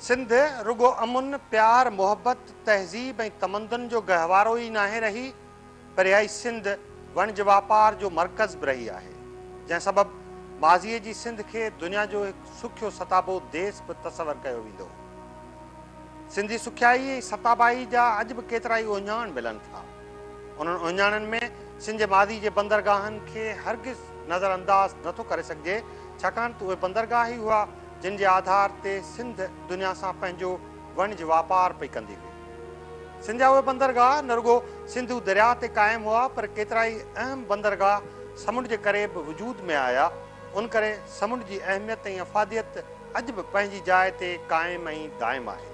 सिंध रुगो अमुन प्यार मोहब्बत तहज़ीब ऐं तमंदन जो गहवारो ई नाहे रही, पर इहा सिंध वणज वापार जो मर्कज़ बि रही आहे, जंहिं सबबि माज़ीअ जी सिंध खे दुनिया जो हिकु सुखियो सताबो देश बि तसवर कयो वेंदो। सिंधी सुखियाई ऐं सताबाई जा अॼु बि केतिरा ई उञाण मिलनि था। उन्हनि उञाणनि में सिंध जे माज़ी जे बंदरगाहनि खे हरगिज़ नज़रअंदाज़ नथो करे सघिजे, छाकाणि त उहे बंदरगाह ई हुआ जिन जे आधार ते सिंध दुनिया सां पंहिंजो वणिज वापार पई कंदी हुई। सिंध जा उहे बंदरगाह न रुगो सिंधू दरिया ते क़ाइमु हुआ, पर केतिरा ई अहम बंदरगाह समुंड जे करे बि वजूद में आया। उन करे समुंड जी अहमियत ऐं अफ़ादियत अॼु बि पंहिंजी जाइ ते क़ाइमु ऐं दाइमु आहे।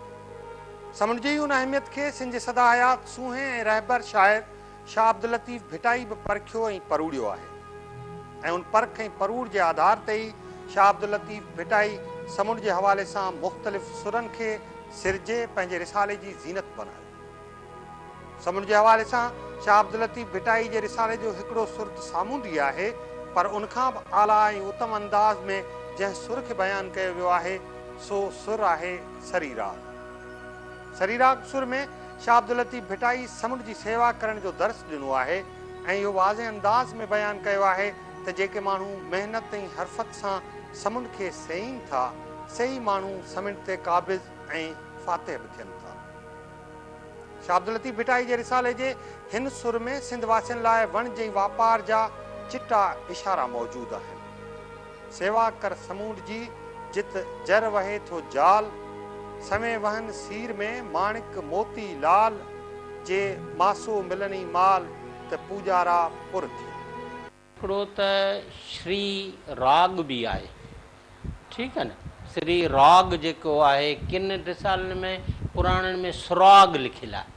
समुंड जी उन अहमियत खे सिंध जे सदा हयात सूहे ऐं रहबर शाइर शाह अब्दुल लतीफ़ भिटाई बि परखियो ऐं परूड़ियो आहे, ऐं उन परख ऐं परूड़ जे आधार ते ई शाह अब्दुल लतीफ़ भिटाई समुंड जे हवाले सां मुख़्तलिफ़ सुरनि खे सिरजे पंहिंजे रिसाले जी ज़ीनत बनायो। समुंड जे हवाले सां शाह अब्दुल लतीफ़ भिटाई जे रिसाले जो हिकिड़ो सुर त सामूंडी आहे, पर उनखां बि आला ऐं उत्तम अंदाज़ में जंहिं सुर खे बयानु कयो वियो आहे सो सुर आहे सरी राग। सरी राग सुर में शाह अब्दुल लतीफ़ भिटाई समुंड जी सेवा करण जो दर्स ॾिनो आहे, ऐं इहो वाज़े अंदाज़ में बयानु कयो आहे त जेके माण्हू महिनत ऐं हरफत सां समुंड खे सहीनि था, सही माण्हू समुंड ते क़ाबिज़ ऐं फ़ातिह बि थियनि था। शाह अब्दुल लतीफ़ भिटाई जे रिसाले जे हिन सुर में सिंध वासियुनि लाइ वणिज ऐं वापार जा चिटा इशारा मौजूदु आहिनि। सेवा कर समुंड जी जित जर वहे थो जाल, समय वहन सीर में माणिक मोती लाल, जे मासो मिलनी माल त पूजारा पुर थी। हिकिड़ो त श्री राग बि आहे, ठीकु आहे न। श्री राग जेको आहे किन रिसालनि में पुराणनि में सुराग लिखियलु आहे,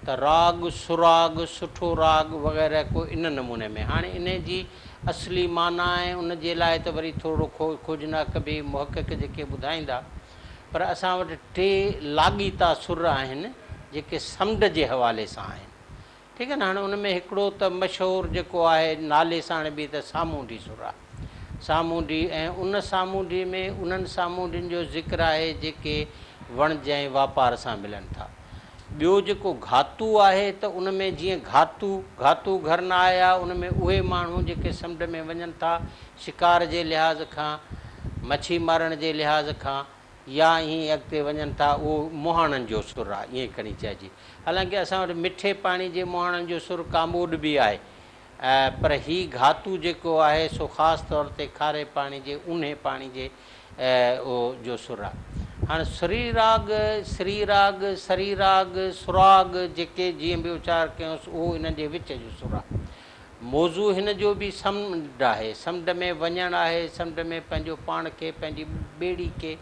त राग सुराग सुठो राग वग़ैरह को इन नमूने में। हाणे इन जी असली माना आहे उन जे लाइ त वरी थोरो खोजना कबी मुहक़क़ जेके ॿुधाईंदा, पर असां वटि टे लाॻीता सुर आहिनि जेके समुंड जे हवाले सां आहिनि, ठीकु आहे न। हाणे उन में हिकिड़ो त मशहूरु जेको आहे नाले सां बि त सामूंडी सुर आहे, सामूंडी। ऐं उन सामूंडी में उन्हनि सामूंडियुनि जो ज़िक्र आहे जेके वणिज ऐं वापार सां मिलनि था। ॿियो जेको घातू आहे त उन में जीअं घातू घर न आया, उन में उहे माण्हू जेके समुंड में वञनि था शिकार जे लिहाज़ खां, मच्छी मारण जे लिहाज़ खां, या ईअं अॻिते वञनि था, उहो मुहाणनि जो सुर आहे, ईअं खणी चइजे। हालांकि असां वटि मिठे पाणी जे मुहाणनि जो सुर कामोड बि आहे, पर हीउ घातू जेको आहे सो ख़ासि तौर ते खारे पाणी जे ऊन्हे पाणी जे उहो जो सुर आहे। हाणे श्री राग श्री राग सरी राग सुराग जेके जीअं बि उचार कयोसि उहो इन जे विच जो सुर आहे। मौज़ू हिन जो बि समुंड आहे, समुंड में वञणु आहे, समुंड में पंहिंजो पाण खे पंहिंजी ॿेड़ी खे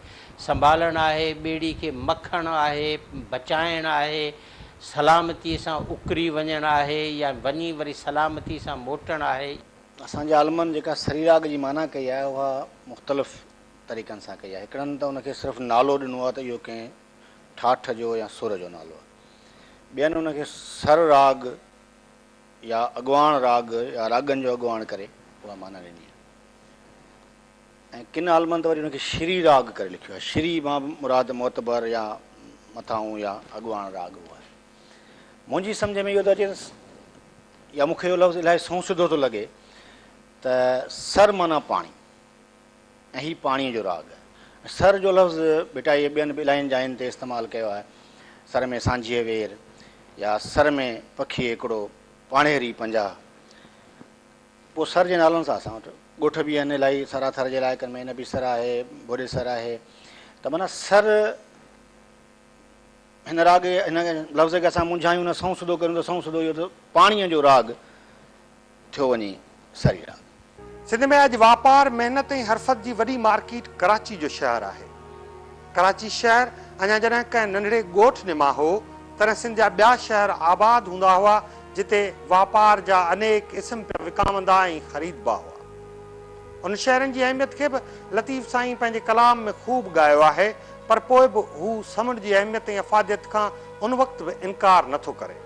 संभालणु आहे, ॿेड़ी खे मखणु आहे, बचाइणु आहे, सलामतीअ सां उकरी वञणु आहे, या वञी वरी सलामती सां मोटणु आहे। असांजे आलमनि जेका सरी राग जी माना कई आहे उहा मुख़्तलिफ़ तरीक़नि सां कई आहे। हिकिड़नि त उनखे सिर्फ़ु नालो ॾिनो आहे त इहो कंहिं ठाठ जो या सुर जो नालो आहे। ॿियनि उनखे सर राग या अॻवान राग या रागनि जो अॻवान करे उहा माना ॾिनी आहे। ऐं किन आलमनि त वरी उनखे श्री राग करे लिखियो आहे। श्री मां मुराद मोतबर या मथाऊं या अॻवान राग उहो आहे। मुंहिंजी सम्झ में इहो थो अचे या मूंखे इहो लफ़्ज़ इलाही संसिधो थो लॻे त सर माना पाणी, ऐं हीउ पाणीअ जो राग आहे। सर जो लफ़्ज़ भिटाई ॿियनि बि इलाहियुनि जायुनि ते इस्तेमालु कयो आहे। सर में सांझीअ वेर, या सर में पखी हिकिड़ो पाणेरी पंजा। पोइ सर जे नालनि सां असां वटि ॻोठ बि आहिनि इलाही, सराथर जे इलाइक़नि में इन बि सर आहे, बोॾे सर आहे। त माना सर हिन राग हिन लफ़्ज़ खे असां मुंझायूं न संसिधो कयूं त संसिधो इहो त पाणीअ जो राग थियो वञे सरी राग। सिंध में अॼु वापार महिनत ऐं हरफत जी वॾी मार्केट कराची जो शहर आहे। कराची शहर अञा जॾहिं कंहिं नंढड़े ॻोठ निमा हो, तॾहिं सिंध जा ॿिया शहर आबाद हूंदा हुआ जिते वापार जा अनेक इस्म पिया विकामंदा ऐं ख़रीदबा हुआ। उन शहरनि जी अहमियत खे बि लतीफ़ साईं पंहिंजे कलाम में ख़ूब ॻायो आहे, पर पोइ बि हू समुंड जी अहमियत ऐं अफ़ादियत खां उन वक़्तु बि इनकार नथो करे।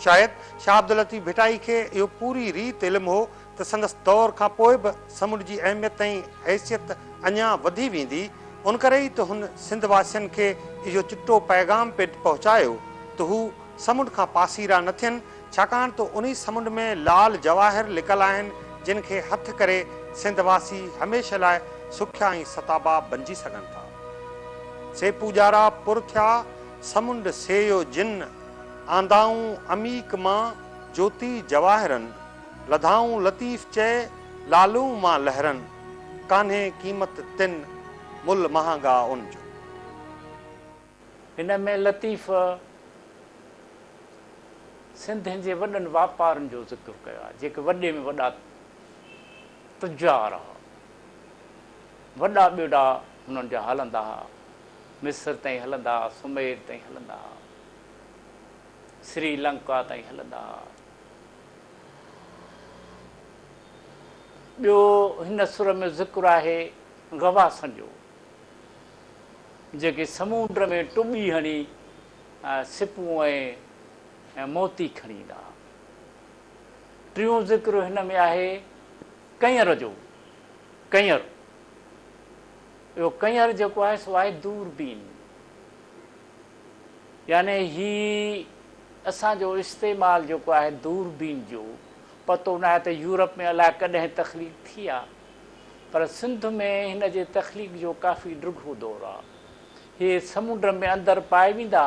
शायदि शाह अब्दुल लतीफ़ भिटाई खे इहो पूरी रीत इल्मु हो त संदसि दौर खां पोइ बि समुंड जी अहमियत ऐं हैसियत अञा वधी वेंदी, उन करे ई त हुन सिंध वासियुनि खे इहो चिट्टो पैगाम पे पहुचायो त हू समुंड खां पासीरा न थियनि, छाकाणि त उन समुंड में लाल जवाहिर लिकल आहिनि जिन खे हथ करे सिंध वासी हमेशह लाइ सुखिया ऐं सताबा बणिजी सघनि था। से पूजारा पुर थिया समुंड सेयो जिन, आंदाऊं अमीक मां ज्योति जवाहिरनि, लधाऊं लतीफ़ चए लालू मां लहरनि, कान्हे क़ीमत तिन मुल महांगा उन जो। हिन में लतीफ़ सिंधियुनि जे वॾनि वापारनि जो ज़िक्र कयो आहे, जेके वॾे में वॾा तुजार हुआ, वॾा ॿेड़ा हुननि जा हलंदा हुआ, मिस्र ताईं हलंदा हुआ, सुमेर ताईं हलंदा हुआ, श्रीलंका ताईं हलंदा हुआ। ॿियो हिन सुर में ज़िक्र आहे गवासनि जो, जेके समुंड में टुॿी हणी सिपूं ऐं मोती खणी ईंदा। टियों ज़िक्र हिन में आहे कंयर जो। कंयर, इहो कंयर जेको आहे सो आहे दूरबीन, यानी ही असांजो इस्तेमालु जेको आहे दूरबीन जो, पतो न आहे त यूरोप में अलाए कॾहिं तख़लीक़ थी आहे, पर सिंध में हिन जे तख़लीक़ जो काफ़ी ॾुखो दौरु आहे। हे समुंड में अंदरि पाए वेंदा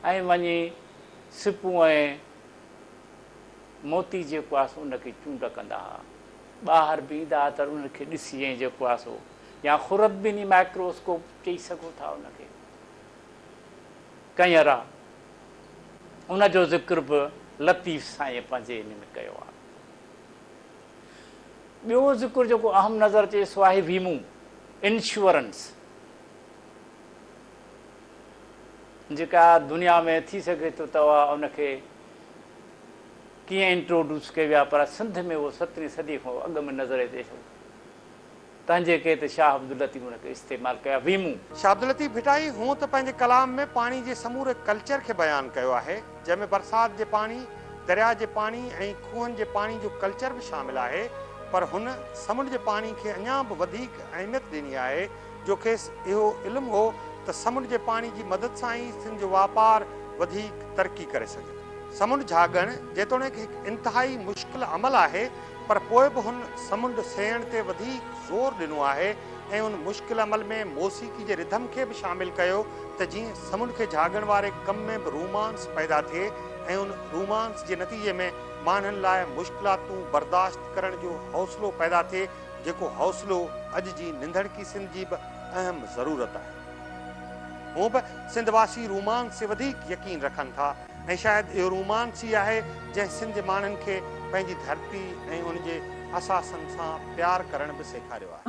ऐं वञी सिपूं ऐं मोती जेको आहे सो उनखे चूंड कंदा हुआ। ॿाहिरि बि ईंदा त उनखे ॾिसी ऐं जेको आहे सो, या खुरदबीनी माइक्रोस्कोप चई सघो था उनखे, कंयर आहे। उनजो ज़िक्र बि लतीफ़ साईं पंहिंजे इन में कयो आहे। ॿियो ज़िक्र जेको अहम नज़र अचे सो आहे वीमो, इंश्योरेंस, जेका दुनिया में थी सघे थो तव्हां उनखे कीअं इंट्रोड्यूस कयो आहे, पर सिंध में उहो 17वीं सदी खां अॻु में नज़र अचे थो, तंहिंजे करे त शाह अब्दुल लतीफ़ उनखे इस्तेमालु कया वीमो। शाह अब्दुल लतीफ़ भिटाई हूअं त पंहिंजे कलाम में पाणी जे समूरे कल्चर खे बयानु कयो आहे, जंहिंमें बरसाति जे पाणी, दरिया जे पाणी ऐं खूहनि जे पाणी जो कल्चर बि शामिल आहे, पर हुन समुंड जे पाणी खे अञा बि वधीक अहमियत ॾिनी आहे, जो खेसि इहो इल्मु हो त समुंड जे पाणी जी मदद सां ई सिंध जो वापारु वधीक तरक़ी करे सघे। समुंड झागणु जेतोणीकि हिकु इंतिहाई मुश्किल अमल आहे, पर पोइ बि हुन समुंड सेहण ते वधीक ज़ोर ॾिनो आहे ऐं उन मुश्किल अमल में मौसीक़ी जे रिधम खे बि शामिल कयो त जीअं समुंड खे झागण वारे कम में बि रोमांस पैदा थिए ऐं उन रोमांस जे नतीजे में माण्हुनि लाइ मुश्किलातूं बर्दाश्त करण जो हौसलो पैदा थिए, जेको हौसलो अॼु जी निंधड़की सिंध जी बि अहम ज़रूरत आहे। हूअं बि सिंध वासी रोमांस से वधीक यकीन रखनि था ऐं शायदि इहो रोमांस ई आहे जंहिं सिंध जे माण्हुनि खे पंहिंजी धरती ऐं उनजे असासनि सां प्यारु करण बि सेखारियो आहे।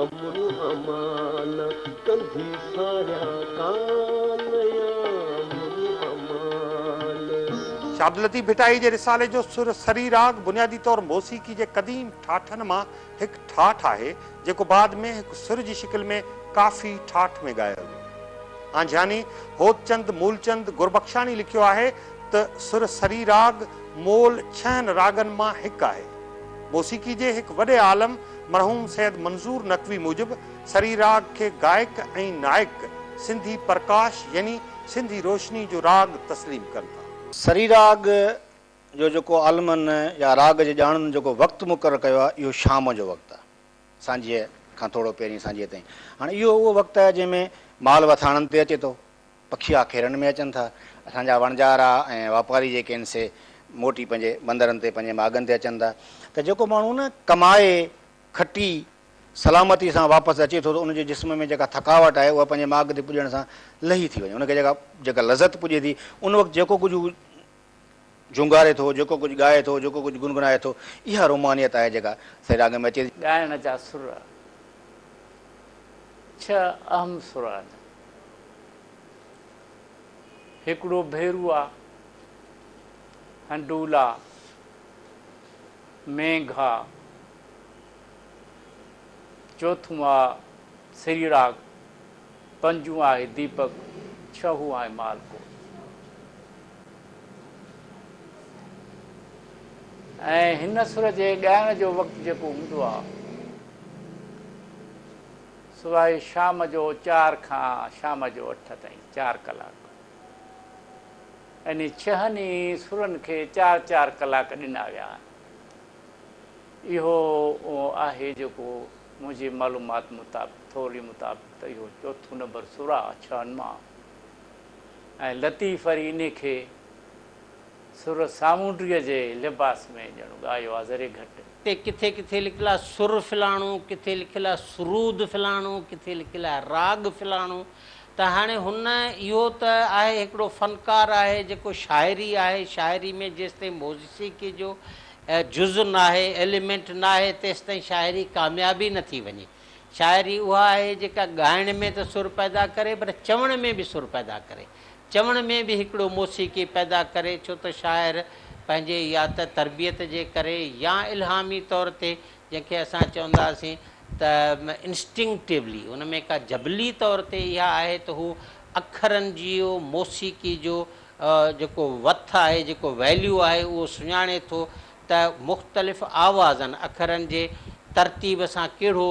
अमन अमान कंधी सारा कानया अमन अमान। शाह अब्दुल लतीफ़ भिटाई जे रिसाले जो सुर सरी राग बुनियादी तौर मौसीकी जे क़दीम ठाठनि मां हिकु ठाठ आहे जेको बाद में हिकु सुर जी शिकिल में काफ़ी ठाठ में ॻायो वियो। आंझानी होतचंद मूलचंद गुरबख्शानी लिखियो आहे त सुर सरी राग मोल 6 रागनि मां हिकु आहे। मौसीकी जे हिकु वॾे आलम मरहूम सैयद मंज़ूर नक़वी मूजिबि सरी राग खे गायक ऐं नायक सिंधी प्रकाश यानी सिंधी रोशनी जो राग तस्लीम कनि था। सरी राग जो जेको आलमनि या राग जे ॼाणनि जेको वक़्तु मुक़ररु कयो आहे इहो शाम जो वक़्तु आहे, सांझीअ खां थोरो पहिरीं सांझीअ ताईं। हाणे इहो उहो वक़्तु आहे जंहिंमें माल वथाणनि ते अचे थो, पखिया खेरनि में अचनि था, असांजा वणजारा ऐं वापारी जेके आहिनि से मोटी पंहिंजे मंदरनि ते पंहिंजे माॻनि ते अचनि था। त जेको माण्हू न कमाए खटी सलामती सां वापसि अचे थो त उनजे जिस्म में जेका थकावट आहे उहा पंहिंजे माॻ ते पुॼण सां लही थी वञे, उनखे जेका लज़त पुॼे थी उन वक़्तु जेको कुझु झुंगारे थो, जेको कुझु ॻाए थो, जेको कुझु गुनगुनाए थो, इहा रोमानियत आहे जेका सरी राग में अचे थी। ॻाइण जा सुर 6 अहम सुर आहिनि। हिकिड़ो भेरू आहे, हंडूला, मेघा, चौथों आहे सरी राग, पंजों आहे दीपक, 6हों आहे मालको। ऐं हिन सुर जे ॻाइण जो वक़्तु जेको हूंदो आहे सो आहे शाम जो 4 खां शाम जो 8 ताईं, 4 कलाक। यानी 6 सुरनि खे 4-4 कलाक ॾिना विया आहिनि। इहो आहे जेको मुंहिंजी मालूमात मुताबिक़ थोरी मुताबिक़ त इहो 4 नंबर सुर आहे 6 मां। ऐं लतीफ़ वरी इन खे सुर सामूंडीअ जे लिबास में ॼणो ॻायो आहे ज़रे घटि। ते किथे किथे लिखियलु आहे सुर फिलाणो, किथे लिखियलु आहे सुरूद फिलाणो, किथे लिखियलु आहे राग फिलाणो। त हाणे हुन इहो त आहे हिकिड़ो फ़नकार आहे जेको शाइरी आहे, शाइरी में जेसिताईं मौसीक़ी जो जुज़ न आहे, एलिमेंट न आहे, तेसिताईं शाइरी कामयाबी नथी वञे। शाइरी उहा आहे जेका ॻाइण में त सुर पैदा करे पर चवण में बि सुर पैदा करे, चवण में बि हिकिड़ो मौसीक़ी पैदा करे। छो त शाइर पंहिंजे या त तरबियत जे करे या इल्हामी तौर ते जंहिंखे असां चवंदासीं त इंस्टिंक्टिवली उन में का जबली तौर ते इहा आहे त हू अखरनि जी मौसीक़ी जो जेको वथ आहे, जेको वैल्यू आहे उहो सुञाणे थो त मुख़्तलिफ़ आवाज़नि अखरनि जे तरतीब सां कहिड़ो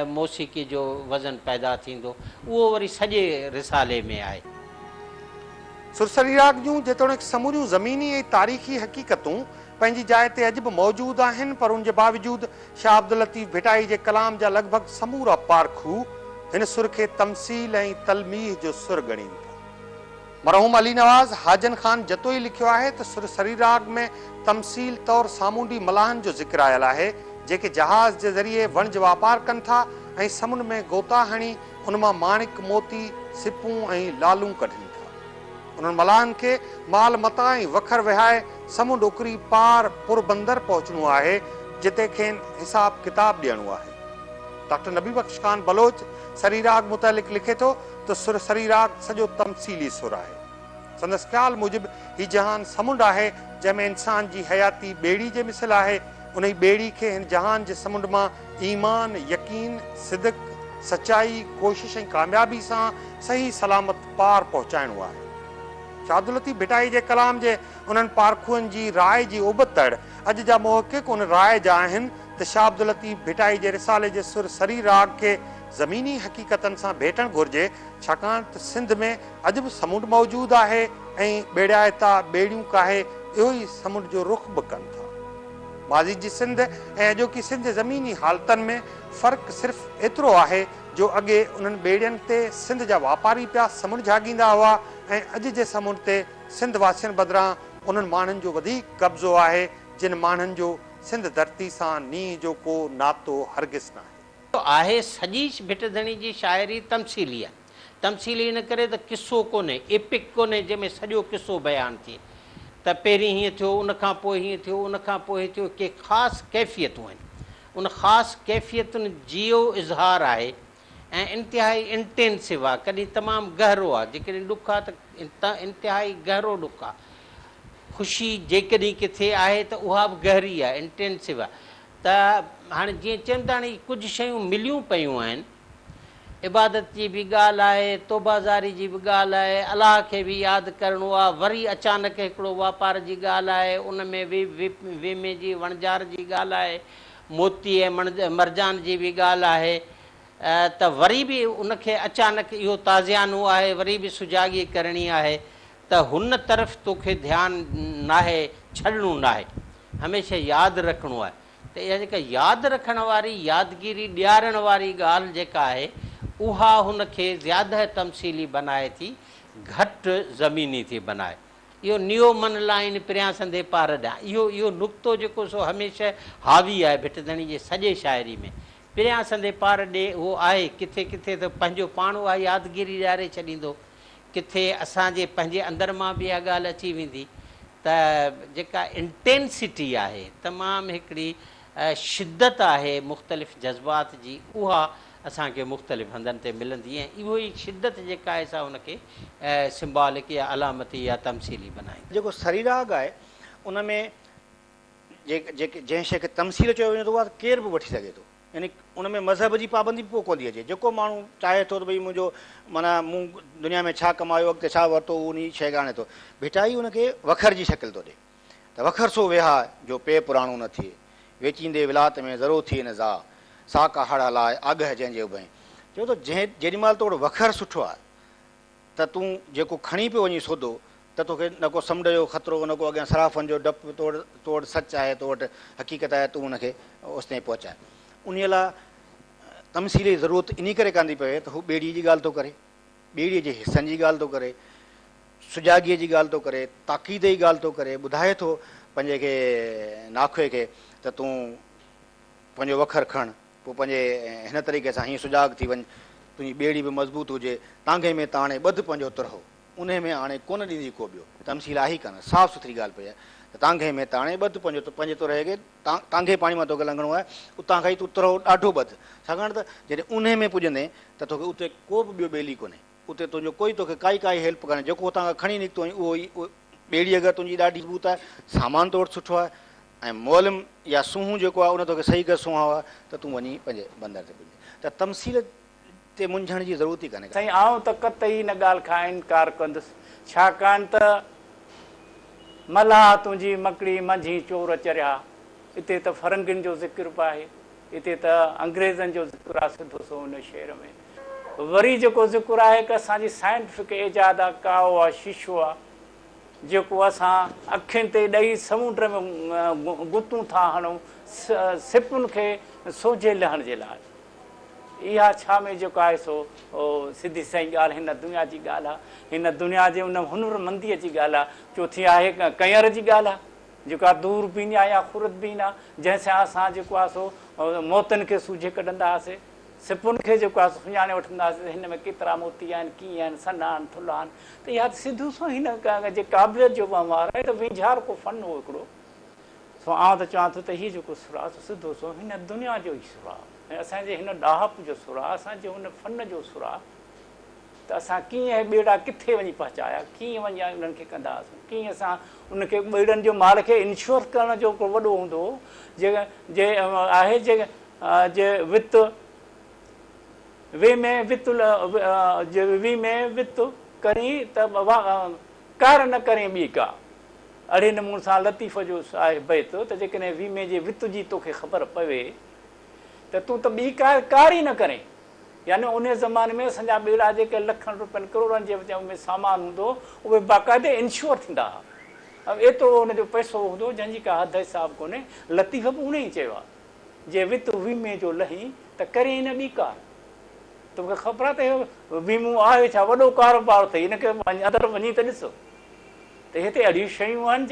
मौसीक़ी जो वज़न पैदा थींदो, उहो वरी सॼे रिसाले में आहे। सुरसरी राग जूं जेतोणीकि समूरियूं ज़मीनी ऐं तारीख़ी हक़ीक़तूं पंहिंजी जाइ ते अॼु बि मौजूदु आहिनि, पर उन जे बावजूदु शाह अब्दुल लतीफ़ भिटाई जे कलाम जा लॻभॻि समूरा पारखू हिन सुर खे तमसील ऐं तलमीह जो सुर ॻणीनि था। मरहूम अली नवाज़ हाजन ख़ान जतोई लिखियो आहे त सुरसरी राग में तमसील तौरु सामूंडी मलाहनि जो ज़िक्र आयल आहे जेके जहाज़ जे ज़रिए वणज वापार कनि था ऐं समुंड में गोता हणी उन मां माणिक मोती सिपूं ऐं लालूं कढनि था। उन्हनि मलाहनि खे माल मता ऐं वखर विहाए समुंड उकरी पार पुरबंदर पहुचणो आहे जिते खेनि हिसाब किताब ॾियणो आहे। डॉक्टर नबी बख्श ख़ान बलोच सरी राग मुतलिक़ लिखे थो त सुर सरी राग सॼो तमसीली सुर आहे। संदसि ख़्याल मूजिबि हीउ जहान समुंड आहे जंहिंमें इंसान जी हयाती ॿेड़ी जे मिसल आहे। उन ई ॿेड़ी खे हिन जहान जे समुंड मां ईमान, यकीन, सिदक, सचाई, कोशिश ऐं कामयाबी सां सही सलामत पार पहुचाइणो आहे। शाह अब्दुल लतीफ़ भिटाई जे कलाम जे उन्हनि पारखुअनि जी राय जी उबतड़ अॼु जा मुहक़िक़ उन राय जा आहिनि त शाह अब्दुल लतीफ़ भिटाई जे रिसाले जे सुर सरी राग खे ज़मीनी हक़ीक़तनि सां भेटणु घुरिजे, छाकाणि त सिंध में अॼु बि समुंड मौजूदु आहे ऐं ॿेड़ाइता ॿेड़ियूं काहे इहो ई समुंड जो रुख़ बि कनि था। माज़ी जी सिंध ऐं अॼोकी सिंध जे ज़मीनी हालतुनि में फ़र्क़ु सिर्फ़ु एतिरो आहे जो अॻे उन्हनि ॿेड़ियुनि ते सिंध जा वापारी पिया समुंड झागींदा हुआ ऐं अॼु जे समुंड ते सिंध वासियुनि बदिरां उन्हनि माण्हुनि जो वधीक कब्ज़ो आहे जिन माण्हुनि जो सिंध धरती सां नींहं जो को नातो हरगिज़ न आहे। सॼी भिटधणी जी शाइरी तमसीली आहे। तमसीली इन करे त किसो कोन्हे, एपिक कोन्हे जंहिंमें सॼो किसो बयानु थिए त पहिरीं हीअं थियो, उनखां पोइ हीअं थियो, उनखां पोइ थियो। के ख़ासि कैफ़ियतूं आहिनि। उन ख़ासि कैफ़ियतुनि जो इज़हार आहे ऐं इंतिहाई इंटेंसिव आहे, कॾहिं तमामु गहरो आहे, जेकॾहिं ॾुख आहे त इंतिहाई गहरो ॾुख आहे। ख़ुशी जेकॾहिं किथे आहे त उहा बि गहरी आहे, इंटेंसिव आहे। त हाणे जीअं चवनि था हाणे कुझु शयूं मिलियूं पियूं आहिनि, इबादत जी बि ॻाल्हि आहे, तौबाज़ारी जी बि ॻाल्हि आहे, अलाह खे बि यादि करिणो आहे, वरी अचानक हिकिड़ो वापार जी ॻाल्हि आहे, उन में वीमे जी वणजार जी ॻाल्हि आहे, मोती ऐं मरजान जी बि ॻाल्हि आहे, त वरी बि उनखे अचानक इहो ताज़ियानो आहे, वरी बि सुजाॻी करणी आहे, त हुन तरफ़ तोखे ध्यानु नाहे, छॾिणो नाहे, हमेशह यादि रखिणो आहे। त इहा जेका यादि रखण वारी, यादगिरी ॾियारण वारी ॻाल्हि जेका आहे, उहा हुनखे ज़्यादा तमसीली बनाए थी, घटि ज़मीनी थी बनाए। इहो नियो मन लाइन परियां संदे पार ॾियां, इहो नुक़्तो जेको सो हमेशह हावी आहे भिटधणी जे सॼे शाइरी में। परियां संदे पार ॾे उहो आहे, किथे किथे त पंहिंजो पाण उहा यादगिरी ॾियारे छॾींदो, किथे असांजे पंहिंजे अंदरि मां बि इहा ॻाल्हि अची वेंदी। त जेका इंटेंसिटी आहे, तमामु हिकिड़ी शिदत आहे मुख़्तलिफ़ जज़्बात जी, उहा असांखे मुख़्तलिफ़ हंधनि ते मिलंदी ऐं इहो ई शिदत जेका आहे सा हुनखे सिम्बॉलिक या अलामती या तमसीली बनाईंदी। जेको सरीराग आहे उन में जंहिं शइ खे तमसील चयो वञे थो उहा केरु बि वठी सघे थो, यानी उन में मज़हब जी पाबंदी पोइ कोन थी अचे। जेको माण्हू चाहे थो त भई मुंहिंजो माना मूं दुनिया में छा कमायो, अॻिते छा वरितो, उन शइ ॻाणे थो, भिटाई उनखे वखर जी शिकिल थो ॾिए त वखर सो वेहा जो पे पुराणो न थिए, वेचींदे विलात में ज़रो थिए न ज़ा, सा का हड़ हलाए आगह जंहिंजे उभई। चयो त जेॾीमहिल तोड़ वखर सुठो आहे त तूं जेको खणी पियो वञी सौदो त तोखे न को समुंड जो ख़तरो, न को अॻियां सराफ़नि जो डपु, तोड़ सच आहे, तो वटि हक़ीक़त आहे, तूं उनखे उस ताईं पहुचाए। उन लाइ तमसीली ज़रूरत इन करे कान थी पवे त हू ॿेड़ीअ जी ॻाल्हि थो करे, ॿेड़ीअ जे हिसनि जी ॻाल्हि थो करे, सुजाॻीअ जी ॻाल्हि थो करे, ताक़ीद जी ॻाल्हि थो करे, ॿुधाए थो पंहिंजे खे नाखुए खे त तूं पंहिंजो वखर खण, पोइ पंहिंजे हिन तरीक़े सां हीअं सुजाॻ थी वञ, तुंहिंजी ॿेड़ी बि मज़बूत हुजे, टांगे में ताणे ॿध पंहिंजो तुरहो, उन में हाणे कोन ॾींदी को ॿियो तमसील आहे ई कान, साफ़ सुथरी ॻाल्हि पई आहे त टांगे में ताणे ॿध पंहिंजे तुरहे खे टांगे पाणी मां तोखे लंघणो आहे, उतां खां ई तूं तुरहो ॾाढो ॿध, छाकाणि त जॾहिं उन में पुॼंदे त तोखे उते को बि ॿियो ॿेली कोन्हे, उते तुंहिंजो कोई तोखे काई हेल्प कान्हे, जेको हुतां खां खणी निकितो आहीं उहो ई ॿेड़ी अगरि तुंहिंजी ॾाढी मज़बूत आहे, सामान तो वटि सुठो आहे ऐं मोलम या सूंहं जेको आहे उन तोखे सही करे सुहाओ आहे त तूं वञी पंहिंजे बंदर ते पुॼे। त तमसील ते मुंझण जी ज़रूरत ई कान्हे। साईं आऊं त कतई हिन ॻाल्हि खां इनकार कंदुसि, छाकाणि त मल्हा तुंहिंजी मकड़ी मंझी चोर चरिया, हिते त फ़रंगियुनि जो ज़िक्र बि आहे, हिते त अंग्रेज़नि जो ज़िक्र आहे सिधो सो हुन शेर में। वरी जेको ज़िक्र आहे कि असांजी साइंटिफिक इजाद आहे, काओ आहे, शीशो आहे, जेको असां अखियुनि ते ॾेई समुंड में गुतूं था हणूं सिपुनि खे सोझे लहण जे लाइ। इहा छा में जेको आहे सो सिधी सही ॻाल्हि हिन दुनिया जी ॻाल्हि आहे, हिन दुनिया जे उन हुनुरमंदीअ जी ॻाल्हि आहे। चोथी आहे कंयर जी ॻाल्हि आहे, जेको आहे दूरबीन आहे या खुरदबीन आहे, जंहिंसां असां जेको आहे सो मौतनि खे सूझे कढंदा हुआसीं, सिपुनि खे जेको आहे सुञाणे वठंदासीं हिन में केतिरा मोती आहिनि, कीअं आहिनि, सन्हा आहिनि, थुल्हा आहिनि। त इहा सिधो सो हिन जे क़ाबिलियत जो मार आहे, त वीझार को फन हो हिकिड़ो। सो आउं त चवां थो त हीअ जेको सुर आहे सिधो सो हिन दुनिया जो ई सुर आहे ऐं असांजे हिन ॾाहप जो सुर आहे, असांजे हुन फन जो सुर आहे। त असां कीअं ॿेड़ा किथे वञी पहुचाया, कीअं वञी उन्हनि खे कंदा हुआसीं, कीअं असां उनखे ॿेड़नि जो माल खे इंश्योर करण जो को वॾो हूंदो हो, जे आहे जे वित वे में वित वी में वित करी त कार न करे ॿी का, अहिड़े नमूने सां लतीफ़ जो आहे बैत त जेकॾहिं वीमे जे वित जी तोखे ख़बर पवे त तूं त ॿी कार ई न करे। यानी उन ज़माने में असांजा ॿेड़ा जेके लखनि रुपयनि करोड़नि जे में सामान हूंदो उहे बाक़ाइदे इंश्योर थींदा हुआ। एतिरो उनजो पैसो हूंदो जंहिंजी का हद हिसाब कोन्हे। लतीफ़ बि उन ई चयो आहे, जे वित वीमे जो लही त करे न ॿी कार। तोखे ख़बर आहे त वीमो आहे छा, वॾो कारोबार अथई, हिनखे अंदरि वञी त ॾिसो। त हिते अहिड़ियूं शयूं आहिनि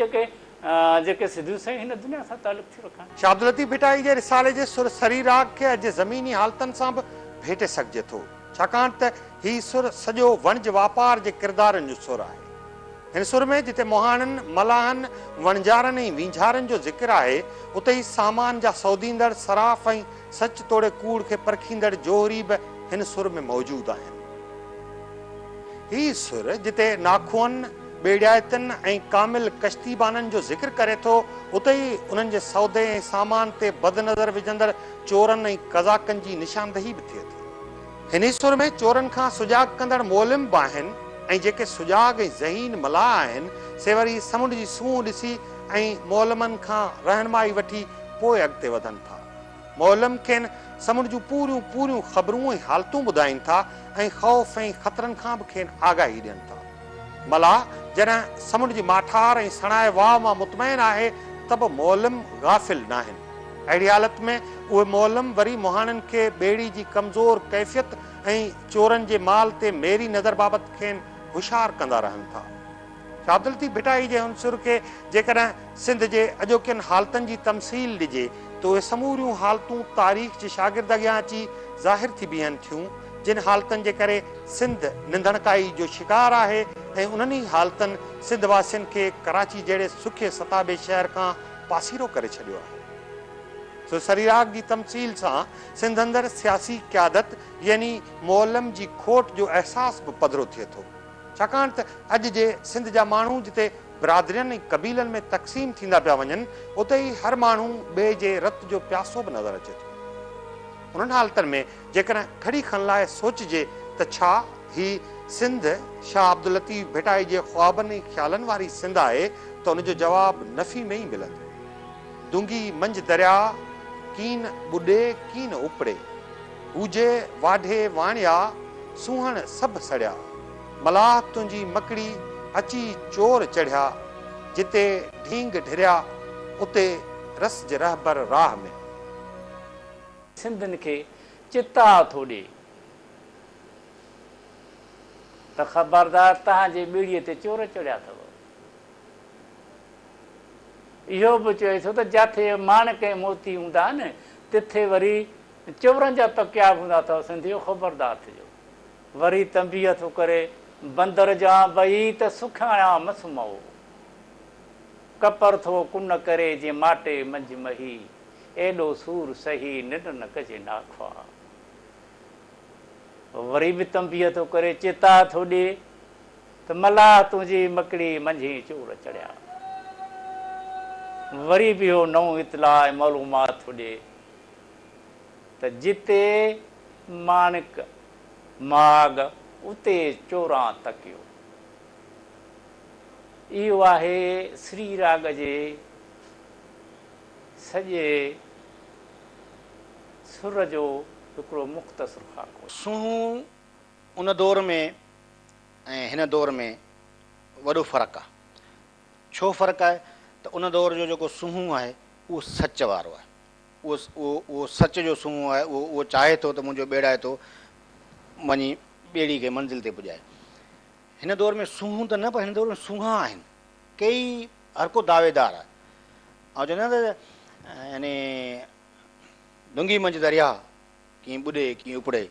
जेके सिधियूं सही हिन दुनिया सां तालुक़ थी रखनि। शाह अब्दुल लतीफ़ भिटाई जे रिसाले जे सुर सरी राग खे अॼु ज़मीनी हालतनि सां बि भेटे सघिजे थो, छाकाणि त हीउ सुर सॼो वणज वापार जे किरदारनि जो सुर आहे। हिन सुर में जिते मोहाणनि मलाहनि वणझारनि ऐं वींझारनि जो ज़िक्र आहे उते ई सामान जा सौदींदड़ सराफ़ ऐं सच तोड़े कूड़ खे परखींदड़ जोहरी बि हिन सुर में मौजूदु आहिनि। हीउ सुर जिते नाखुअनि बेड़ायतनि ऐं कामिल कश्तीबाननि जो ज़िक्र करे थो उते ई उन्हनि जे सौदे ऐं सामान ते बदनज़र विझंदड़ चोरनि ऐं कज़ाकनि जी निशानदही बि थिए थी। हिन सुर में चोरनि खां सुजाग कंदड़ मोलिम बि आहिनि ऐं जेके सुजाग ऐं ज़हीन मलाह आहिनि से वरी समुंड जी सूंहं ॾिसी ऐं मोलमनि खां रहनुमाई वठी पोइ अॻिते वधनि था। मोलम खेनि समुंड जूं पूरियूं पूरियूं ख़बरूं ऐं हालतूं ॿुधाइनि था ऐं ख़ौफ़ ऐं ख़तरनि खां बि खेनि आगाही ॾियनि था। मलाह जॾहिं समुंड जी माठार ऐं सणाए वाह मां मुतमइन आहे त बि मोलम गाफ़िल न आहिनि। अहिड़ी हालत में उहे मोलम वरी मुहाणनि खे ॿेड़ी जी कमज़ोर कैफ़ियत ऐं चोरनि जे माल ते मेरी नज़र बाबति खेनि होशियार कंदा रहनि था। शाहदलती भिटाई जे हुन सुर खे जेकॾहिं सिंध जे अॼोकियुनि हालतनि जी तमसील ॾिजे त उहे समूरियूं हालतूं तारीख़ जे शागिर्द अॻियां अची ज़ाहिर थी बीहनि थियूं जिन हालतनि जे करे सिंध निंधणकाई जो शिकार आहे ऐं उन्हनि ई हालतनि सिंध वासियुनि खे कराची जहिड़े सुखे सताबे शहर खां पासीरो करे छॾियो आहे। सो सरीराग जी तमसील सां सिंध अंदरि सियासी क़यादत यानी मोलम जी खोट जो अहसास बि पधिरो थिए थो, छाकाणि त अॼु जे सिंध जा माण्हू जिते बिरादरियुनि ऐं कबीलनि में तक़सीम थींदा पिया वञनि उते ई हर माण्हू ॿिए जे रत जो प्यासो बि नज़र अचे थो। उन्हनि हालतनि में जेकॾहिं खड़ी खन लाइ सोचिजे त छा ही सिंध शाह अब्दुल लतीफ़ भिटाई जे ख़्वाबनि ऐं ख़्यालनि वारी सिंध आहे त उनजो जवाबु नफ़ी में ई मिलंदो। दुंगी मंझि दरिया कीन ॿुॾे कीन उपड़े हुजे वाढे वाणिया सूहण सभु सड़िया मलाह तुंहिंजी मकड़ी अची चोर चढ़िया जिते ढींग ढिरिया उते रस जे रहबर राह में। सिंधियुनि खे चिता थो ॾे त ख़बरदार तव्हांजे ॿेड़ीअ ते चोर चढ़िया अथव। इहो बि चए थो त जिथे माणक ऐं मोती हूंदा आहिनि तिथे वरी चोरनि जा तकिया बि हूंदा अथव। सिंधियो ख़बरदार थिजो। वरी तंबीह थो करे बंदर जा भई त सुखाया मसमो कपर थो कुन करे जीअं माटे मंझि मही एॾो सूर सही निंड न कजे नाखवा। वरी बि तंबीह थो करे चिता थो ॾे त मलाह तुंहिंजी मकड़ी मंझि चोर चढ़िया। वरी बि इहो नओं इतलाह ऐं मालूमात थो ॾे त जिते माणिक माग उते चोरां तकियो। इहो आहे श्री राग जे सॼे सुर जो हिकिड़ो मुख़्तसर ख़ाको। सूंहं उन दौर में ऐं हिन दौर में वॾो फ़र्क़ु आहे। छो फ़र्क़ु आहे त उन दौर जो जेको सूंहं आहे उहो सच वारो आहे। उहो सच जो सूंहं आहे। उहो चाहे थो त मुंहिंजो ॿेड़ाए थो वञी ॿेड़ी खे मंज़िल ते पुॼाए। हिन दौर में सूंहं त न पर हिन दौर में सूंहा आहिनि। कई हर को दावेदार आहे। ऐं चवंदा आहिनि त यानी दुंगी मंझि दरिया कीअं ॿुॾे कीअं उपड़े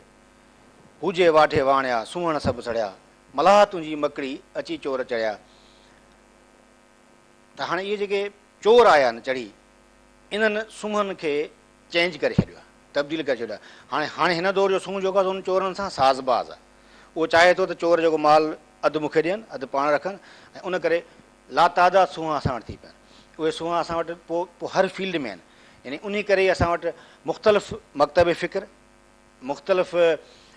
हुजे वाढे वाणिया सूहण सभु सड़िया मलाह तुंहिंजी मकड़ी अची चोर चढ़िया। त हाणे इहे जेके चोर आया आहिनि चढ़ी इन्हनि सूहनि खे चेंज करे छॾियो आहे, तब्दील करे छॾियो आहे। हाणे हिन दौर जो सूंहं जेको आहे उन चोरनि सां साज़बाज़ आहे। उहो चाहे थो त चोर जेको माल अधु मूंखे ॾियनि अधु पाण रखनि ऐं उन करे लातादाद सूंहं असां वटि थी पिया आहिनि। उहे सूंहं असां वटि पोइ हर फील्ड में आहिनि। यानी उन करे असां वटि मुख़्तलिफ़ मकतब फ़िक्र मुख़्तलिफ़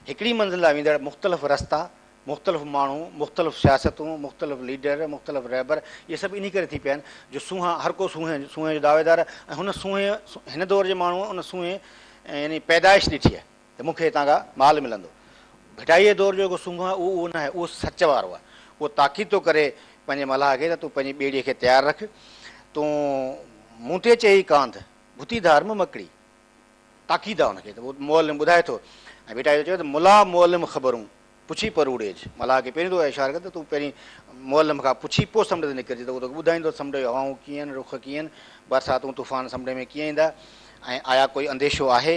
हिकिड़ी मंज़िल लाइ वेंदड़ मुख़्तलिफ़ रस्ता मुख़्तलिफ़ माण्हू मुख़्तलिफ़ सियासतूं मुख़्तलिफ़ लीडर मुख़्तलिफ़ रहबर इहे सभु इन करे थी पिया आहिनि जो सूंहं हर को सूंहं जो दावेदार ऐं हुन सूंहं हिन दौर जे माण्हू उन सूंहं यानी पैदाइश ॾिठी आहे त मूंखे हितां खां माल मिलंदो। भिटाईअ दौर जो जेको सूंहं आहे उहो न आहे। उहो सच वारो आहे। उहो ताक़ीद थो करे पंहिंजे मलाह खे त तूं पंहिंजी ॿेड़ीअ खे तयारु रख। तूं मूं ते चई कांध भुती धार में मकड़ी ताक़ीद आहे हुनखे। त उहो मोलम ॿुधाए थो ऐं भिटाई चयो त मुला मोलम ख़बरूं पुछी पर उड़ेज। मलाह खे पहिरीं दफ़ो इशारो करे त तूं पहिरीं मोलम खां पुछी पोइ समुंड ते निकिरजे त उहो तोखे ॿुधाईंदो समुंड जो हवाऊं कीअं आहिनि रुख कीअं आहिनि बरसातूं तूफ़ान समुंड में कीअं ईंदा ऐं आया कोई अंदेशो आहे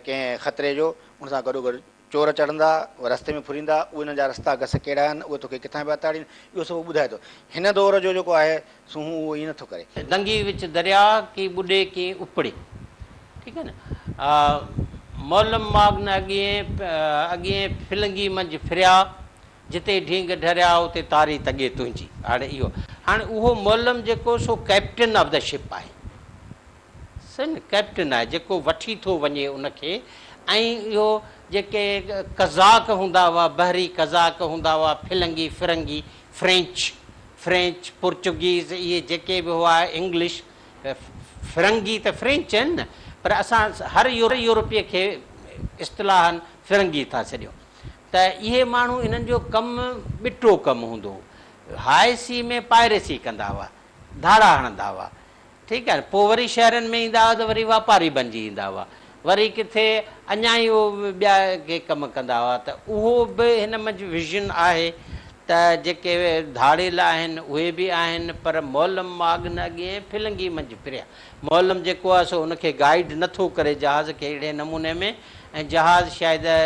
कंहिं ख़तरे जो उन सां गॾोगॾु चोर चढ़ंदा रस्ते में फुरींदा उहे हिन जा रस्ता घस कहिड़ा आहिनि उहे तोखे किथां पिया ताड़ीनि इहो सभु ॿुधाए थो हिन दौर जो जेको आहे सूंहं उहो ईअं नथो करे दंगी विच दरिया की ॿुॾे की उपड़े ठीकु आहे न मौलम माग न अॻिए फिलंगी मंझि फिरिया जिते ढींग ढरिया उते तारी तॻे तुंहिंजी हाणे इहो हाणे उहो मौलम जेको सो कैप्टन ऑफ द शिप आहे सही न कैप्टन आहे जेको वठी थो वञे उनखे ऐं इहो जेके कज़ाक हूंदा हुआ बहरी कज़ाक हूंदा हुआ फिलंगी फिरंगी फ्रेंच पुर्तुगीज़ इहे जेके बि हुआ इंग्लिश फिरंगी त फ्रेंच आहिनि न पर असां हर यूरोपीय खे इस्तिलाहनि फिरंगी था छॾियूं त इहे माण्हू इन्हनि जो कमु ॿिटो कमु हूंदो हुओ हाई सी में पायरेसी कंदा हुआ धाड़ा हणंदा हुआ ठीकु आहे पोइ वरी शहरनि में ईंदा हुआ त वरी वापारी बणिजी ईंदा हुआ वरी किथे अञा ई उहो ॿिया के कमु कंदा हुआ त उहो बि हिन मंझि विज़न आहे त जेके धाड़ेल आहिनि उहे बि आहिनि पर मौलम माग न अॻे फिलंगी मंझि फिरिया मौलम जेको आहे सो उनखे गाइड नथो करे जहाज़ खे अहिड़े नमूने में ऐं जहाज़ शायदि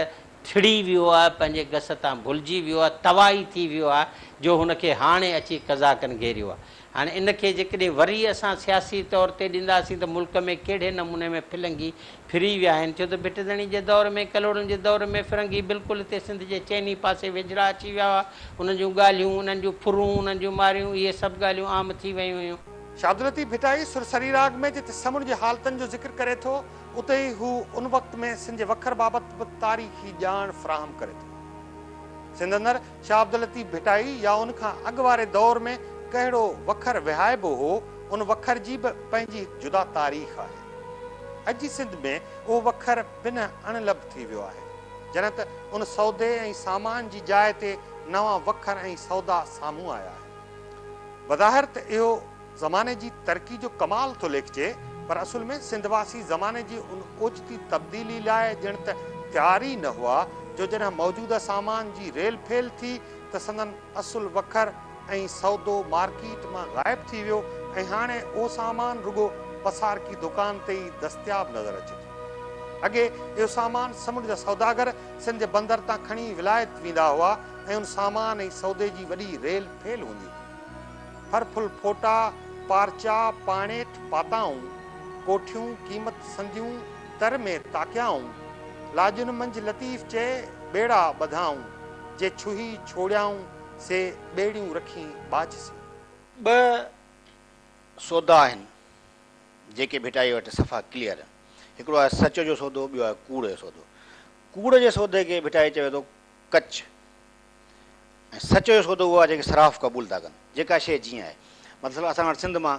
थिड़ी वियो आहे पंहिंजे गस तां भुलिजी वियो आहे तबाही थी वियो आहे जो हुनखे हाणे अची कज़ाकनि घेरियो आहे हाणे इनखे जेकॾहिं वरी असां सियासी तौर ते ॾींदासीं त मुल्क में कहिड़े नमूने में फिलंगी फिरी विया आहिनि छो त भिटदणी जे दौर में कलोड़नि जे दौर में फिरंगी बिल्कुलु हिते सिंध जे चइनी पासे वेझड़ा अची विया हुआ उन्हनि जूं ॻाल्हियूं उन्हनि जूं फुरूं उन्हनि जूं मारियूं इहे सभु ॻाल्हियूं आम थी वियूं हुयूं शाहदुल लतीफ़ भिटाई सुरसरी राग में जिते समुंड जे हालतनि जो ज़िक्र करे थो उते ई हू उन वक़्त में सिंध जे वखर बाबति बि तारीख़ी ॼाण फ़राहम करे थो सिंध अंदरि शाह अब्दुल लतीफ़ भिटाई या उन खां अॻु वारे दौर में कहिड़ो वखर विहाइबो हो उन वखर जी बि पंहिंजी जुदा तारीख़ आहे अॼु जी सिंध में उहो वखर बिन अणलभ थी वियो आहे जॾहिं त उन सौदे ऐं सामान जी जाइ ते नवां वखर ऐं सौदा साम्हूं आया आहिनि बज़ाहिर त इहो ज़माने जी तरक़ी जो कमाल थो लिखिजे पर असुल में सिंधवासी ज़माने जी उन ओचिती तब्दीली लाइ ॼण त तयार ई न हुआ जो जॾहिं मौजूदा सामान जी रेल फेल थी त संदन असुल वखर ऐं सौदो मार्केट मां ग़ाइब थी वियो ऐं हाणे उहो सामान रुगो पसार की दुकान ते ई दस्तियाब नज़र अचे थो अॻे इहो सामान समुंड जा सौदागर सिंध जे बंदर तां खणी विलायत वेंदा हुआ ऐं उन सामान ऐं सौदे जी वॾी रेल फेल हूंदी फर फुल फोटा पारचा पाणेठ पाताऊं कोठियूं क़ीमत संदियूं तर में ताकियाऊं लाजुन मंझि लतीफ़ चए बेड़ा ॿधाऊं जे छुही छोड़ियाऊं से ॿेड़ियूं रखी बाजसी ॿ सौदा आहिनि जेके भिटाई वटि सफ़ा क्लियर हिकिड़ो आहे सच जो सौदो ॿियो आहे कूड़ जो सौदो कूड़ जे सौदे खे भिटाई चवे थो कच ऐं सच जो सौदो उहो आहे जेके सराफ़ क़बूल था कनि जेका शइ जीअं आहे मतिलबु असां वटि सिंध मां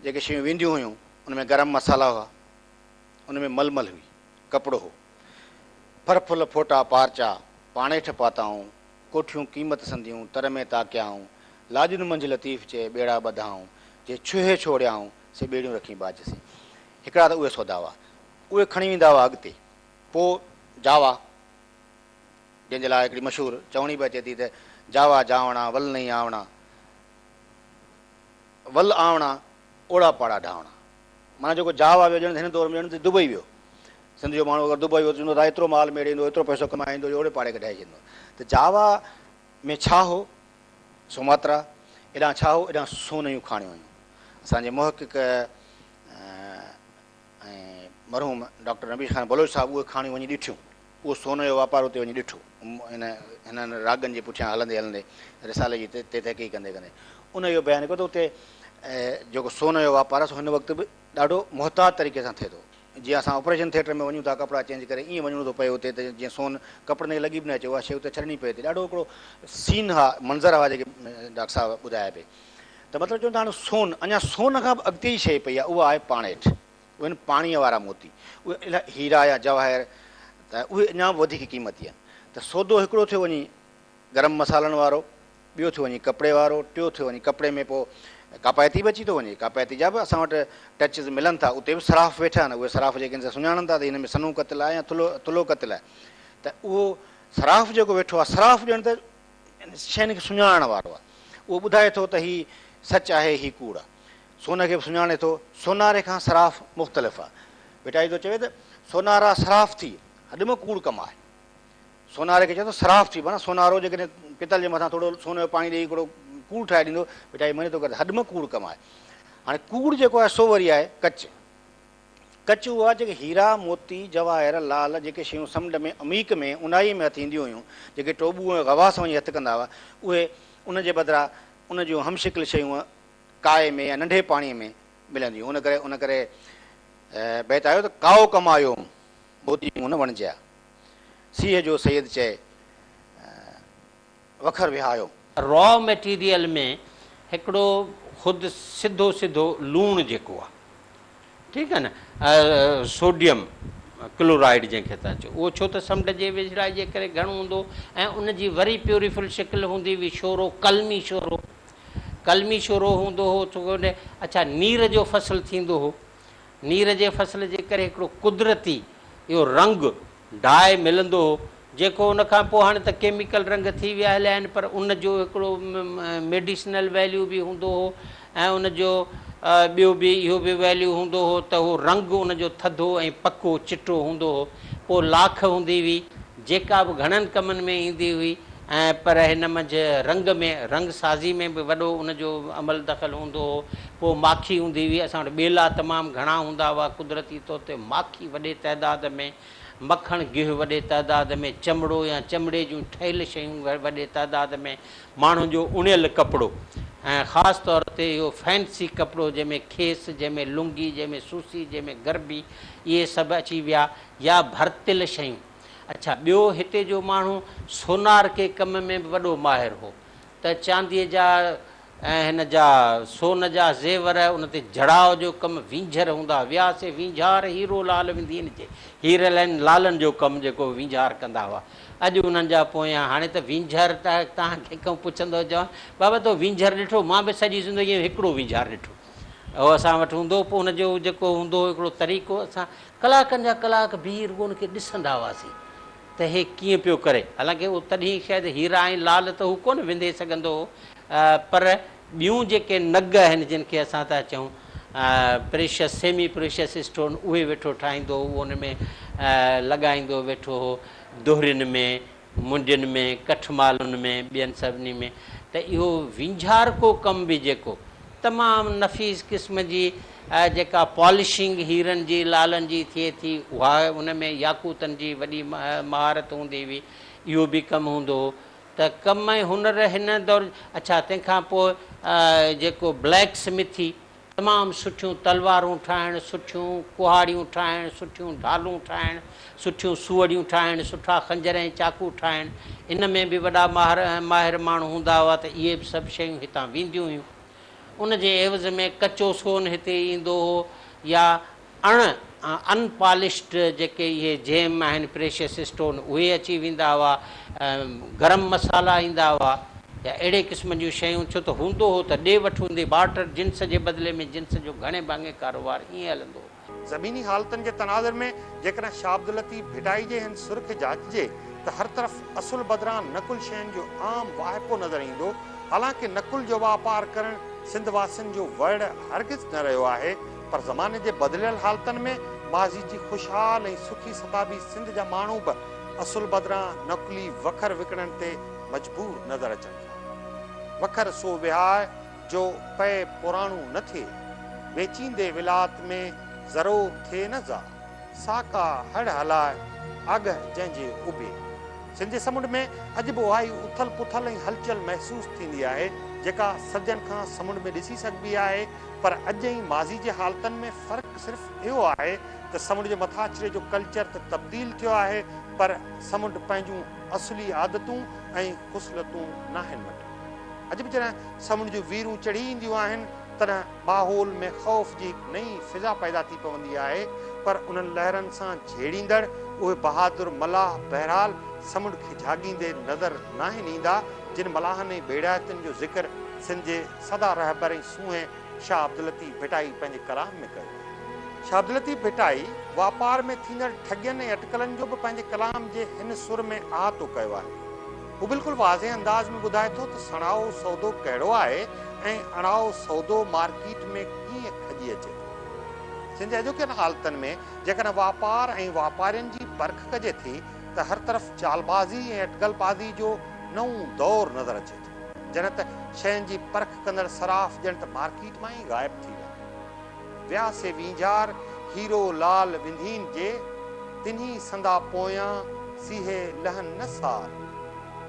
जेके शयूं वेंदियूं हुयूं उनमें गरम मसाला हुआ उनमें मलमल हुई कपिड़ो हो फर फुल फोटा पारचा पाणेठ पाताऊं कोठियूं क़ीमत संदियूं तर में ताकियाऊं लाजुन मंझि लतीफ़ चए बेड़ा ॿधाऊं जे छुहे छोड़ियाऊं से ॿेड़ियूं रखी बाजसी हिकिड़ा त उहे सौदा हुआ उहे खणी वेंदा हुआ अॻिते पोइ जावा जंहिंजे लाइ हिकिड़ी मशहूरु चवणी बि अचे थी त जावा जावणा वल नहीं आवणा वल आवणा ओड़ा पाड़ा ढावणा माना जेको जावा वियो ॼण हिन दौर में ॼण त दुबई वियो सिंध जो माण्हू अगरि दुबई वियो चवंदो त एतिरो माल मेड़ींदो एतिरो पैसो कमाईंदो ओड़े पाड़े खे ठाहे छॾींदो त जावा में छा हो सुमात्रा एॾां छा हो एॾां सोनयूं खाणियूं हुयूं असांजे मुहक़िक़ ऐं मरहूम डॉक्टर नबी ख़ान बलोच साहिबु उहे खाणियूं वञी ॾिठियूं उहो सोन जो वापारु उते वञी ॾिठो हिननि रागनि जे पुठियां हलंदे हलंदे रिसाले जी ते तहक़ीक़ कंदे कंदे उन इहो बयानु कयो त उते जेको सोन जो वापारु आहे सो हिन वक़्तु बि ॾाढो मुहतात तरीक़े सां थिए थो जीअं असां ऑपरेशन थिएटर में वञूं था कपिड़ा चेंज करे ईअं वञिणो थो पए उते त जीअं सोन कपिड़े में लॻी बि न अचे उहा शइ उते छॾणी पए थी ॾाढो हिकिड़ो सीन हा मंज़र हुआ जेके डॉक्टर साहिबु ॿुधाया पिए त मतिलबु चवनि था हाणे सोन अञा सोन खां बि अॻिते ई शइ पई आहे उहा आहे पाणेठ उहे आहिनि पाणीअ वारा मोती उहे इलाही हीरा या जवाहिर त उहे अञा बि वधीक क़ीमती आहिनि त सौदो हिकिड़ो थियो वञी गरम मसालनि वारो ॿियो थियो वञी कपिड़े वारो टियों थियो वञी कपिड़े में पोइ कापायती बि अची थो वञे कापायती जा बि असां वटि टचिस मिलनि था उते बि सराफ़ वेठा आहिनि उहे सराफ़ जेके सुञाणनि था त हिन में सन्हो कतिल आहे या तुलो कतिल आहे त उहो सराफ़ जेको वेठो आहे सराफ़ ॼण त शयुनि खे सुञाणण वारो आहे उहो ॿुधाए थो त हीउ सच आहे हीउ कूड़ आहे सोन खे बि सुञाणे थो सोनारे खां सराफ़ मुख़्तलिफ़ आहे भिटाई थो चवे त सोनारा सराफ़ थी हॾ में कूड़ कमाए सोनारे खे चए थो सराफ़ थी माना सोनारो जेकॾहिं पितल जे मथां थोरो सोने जो पाणी ॾेई हिकिड़ो कूड़ ठाहे ॾींदो बेटा मञे थो करे हद में कूड़ कमु आहे। हाणे कूड़ जेको आहे सो वरी आहे कच। कच उहा जेके हीरा मोती जवाहिर लाल जेके शयूं समुंड में अमीक में उनाई में थींदियूं हुयूं, जेके टोबू ऐं गवास वञी हथु कंदा हुआ, उहे उन जे बदिरां उन जूं हमशिकल शयूं काए में या नंढे पाणीअ में मिलंदियूं। उन करे बैत आयो त काओ कमायो मोती मूं न वणिजिया, सीह जो सैद चए वखर विहायो। रॉ मटीरियल में हिकिड़ो ख़ुदि सिधो सिधो लूणु जेको आहे, ठीकु आहे न, सोडियम क्लोराइड जंहिंखे था चओ, उहो छो त समुंड जे वेझिड़ाई जे करे घणो हूंदो ऐं उनजी वरी प्योरीफुल शिकिल हूंदी हुई शोरो, कलमी शोरो हूंदो हो। छो अच्छा नीर जो फसल थींदो हो, नीर जे फसल जे करे हिकिड़ो कुदरती इहो रंग डाए मिलंदो हो, जेको उन खां पोइ हाणे त केमिकल रंग थी विया हलिया आहिनि, पर उन जो हिकिड़ो मेडिसिनल वैल्यू बि हूंदो हो ऐं उन जो ॿियो बि इहो बि वैल्यू हूंदो हो त उहो रंग उन जो थधो ऐं पको चिटो हूंदो हो। पोइ लाख हूंदी हुई जेका बि घणनि कमनि में ईंदी हुई ऐं पर हिन मंझि रंग साज़ी में बि वॾो उन जो अमल दख़ल हूंदो हो। पोइ माखी हूंदी हुई, असां वटि ॿेला तमामु घणा हूंदा हुआ कुदरती तौर ते, माखी वॾे तइदाद में, मखण गिहु वॾे तइदाद में, चमड़ो या चमड़े जूं ठहियल शयूं वॾे तइदाद में, माण्हुनि जो उणियल कपिड़ो ऐं ख़ासि तौर ते इहो फैंसी कपिड़ो जंहिंमें खेसि, जंहिंमें लुंगी, जंहिंमें सूसी, जंहिंमें गरबी, इहे सभु अची विया, या भरतियल शयूं। अच्छा ॿियो हिते जो माण्हू सोनार के कम में बि वॾो माहिर हो, त चांदीअ जा ऐं हिन जा सोन जा ज़ेवर, उन ते जड़ाव जो कमु, वींझर हूंदा, वियासीं वींझार हीरो लाल वेंदी जे हीरल आहिनि लालनि जो कमु जेको वींझार कंदा हुआ। अॼु उन्हनि जा पोयां हाणे त वींझर त तव्हांखे कंहिं पुछंदो चवां बाबा तो वींझर ॾिठो, मां बि सॼी ज़िंदगीअ में हिकिड़ो वींझार ॾिठो, उहो असां वटि हूंदो। पोइ हुनजो जेको हूंदो हिकिड़ो तरीक़ो, असां कलाकनि जा कलाक बीह रुॻो उनखे ॾिसंदा हुआसीं त हे कीअं पियो करे। हालांकि उहो तॾहिं शायदि हीरा ऐं लाल त हू कोन विंधे सघंदो हो, पर ॿियूं जेके नग आहिनि जिन खे असां था चऊं प्रेशियस, सेमी प्रेशियस स्टोन, उहे वेठो ठाहींदो, उहो उन में लॻाईंदो वेठो हो, दोहरियुनि में, मुंडियुनि में, कठमालुनि में, ॿियनि सभिनी में। त इहो वींझार को कमु बि जेको तमामु नफ़ीस क़िस्म जी जेका पॉलिशिंग हीरनि जी लालनि जी थिए थी, उहा उन में याकूतनि जी वॾी महारत हूंदी हुई, इहो बि कमु हूंदो हो। त कम ऐं हुनर हिन दौर। अच्छा तंहिंखां पोइ जेको ब्लैक स्मिथी, तमामु सुठियूं तलवारूं ठाहिणु, सुठियूं कुहाड़ियूं ठाहिणु, सुठियूं ढालूं ठाहिणु, सुठियूं सुअड़ियूं ठाहिणु, सुठा खंजर ऐं चाकू ठाहिणु, इन में बि वॾा माहिर माण्हू हूंदा हुआ। त इहे बि सभु शयूं हितां वेंदियूं हुयूं। उन जे एवज़ में कचो सोन हिते ईंदो हो, या अनपॉलिश्ड जेके इहे जेम आहिनि प्रेशियस स्टोन, उहे अची वेंदा हुआ, गरम मसाला ईंदा हुआ, या अहिड़े क़िस्म जूं शयूं। छो त हूंदो हो त ॾे वठि हूंदी, बाटर जिन्स जे बदिले में जिन्स जो घणे भाङे कारोबार ईअं हलंदो हो। ज़मीनी हालतुनि जे तनाज़ुर में जेकॾहिं शाह अब्दुल लतीफ़ भिटाई जे हिन सुर खे जाचिजे त हर तरफ़ असुल बदिरां नकुल शयुनि जो आम वाहिपो नज़र ईंदो। हालांकि नकुल जो वापारु करणु सिंध वासियुनि जो वड़ हरगिज़ न रहियो आहे, पर ज़माने जे बदिलियल हालतुनि में माज़ी जी ख़ुशहाल ऐं सुखी सताबी सिंध जा माण्हू बि असुल बदिरां नकुली वखर विकिणण ते मजबूर नज़र अचनि था। वखर सो विहाए जो पए पुराणो न थिए, वेचींदे विलात में ज़रो थिए न ज़ा, साका हड़ हलाए अग जंहिंजे उबे। सिंध जे समुंड में अॼु बि उहा ई उथल पुथल ऐं हलचल महसूसु थींदी आहे जेका सदियुनि खां समुंड में ॾिसी सघिबी आहे। पर अॼु ई माज़ी जे हालतुनि में फ़र्क़ु सिर्फ़ु इहो आहे त समुंड जे मथाछिरे जो कल्चर त तब्दील थियो आहे, पर समुंड पंहिंजूं असली आदतूं ऐं ख़ुसलतूं नाहिनि वटि। अॼु बि जॾहिं समुंड जूं वीरूं चढ़ी ईंदियूं आहिनि, तॾहिं माहौल में ख़ौफ़ जी नई फिज़ा पैदा थी पवंदी आहे। पर उन्हनि लहरनि सां झेड़ींदड़ उहे बहादुर मलाह बहरहाल समुंड खे झाॻींदे नज़र नाहिनि ईंदा, जिन मलाहनि ऐं बेड़ायतुनि जो ज़िक्र सिंध जे सदा रहबर ऐं सूंहें शाह अब्दुल लतीफ़ भिटाई पंहिंजे कलाम में कयो। शाह अब्दुल लतीफ़ भिटाई वापार में थींदड़ ठगियुनि ऐं अटकलनि जो बि पंहिंजे कलाम जे हिन सुर में अहातो कयो आहे। हू बिल्कुलु वाज़े अंदाज़ में ॿुधाए थो त सणाओ सौदो कहिड़ो आहे ऐं अणाओ सौदो मार्केट में कीअं खजी अचे थो। सिंध जे अॼोके हालतुनि में जेकॾहिं वापार ऐं वापारियुनि जी परख कजे थी, त हर तरफ़ चालबाज़ी ऐं अटकलबाज़ी जो नओं दौर नज़र अचे थो, जन त शयुनि जी परख कंदड़ सराफ़ ॼण त मार्केट मां ई ग़ाइब थी विया। व्यासे वींझार हीरो लाल विंधीन जे तिन्ही संदा पोयां सीहे लहन न सार,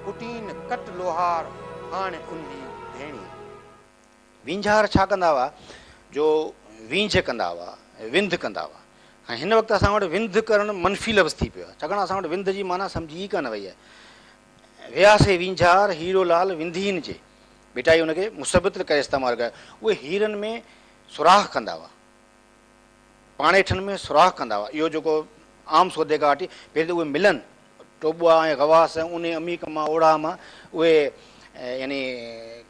कुटीन कट लोहार हाणे उन्ही भेणी। वींझार छा कंदा हुआ, जो वींझ कंदा हुआ, विंध कंदा हुआ। ऐं हिन वक़्तु असां वटि विंध करणु मनफ़ी लफ़्ज़ थी पियो आहे, छाकाणि असां वटि विंध जी माना सम्झी ई कान वई आहे। व्यासे वींझार हीरो लाल विंधीन जे, बेटा ई हुनखे मुसबित करे इस्तेमालु कयो। उहे हीरनि में सुराख कंदा हुआ, पाणेठनि में सुराख कंदा हुआ। इहो जेको आम सौदे खां वठी पहिरीं त उहे मिलनि, टोबुआ ऐं गवास ऐं उन अमीक मां ओड़ा मां उहे यानी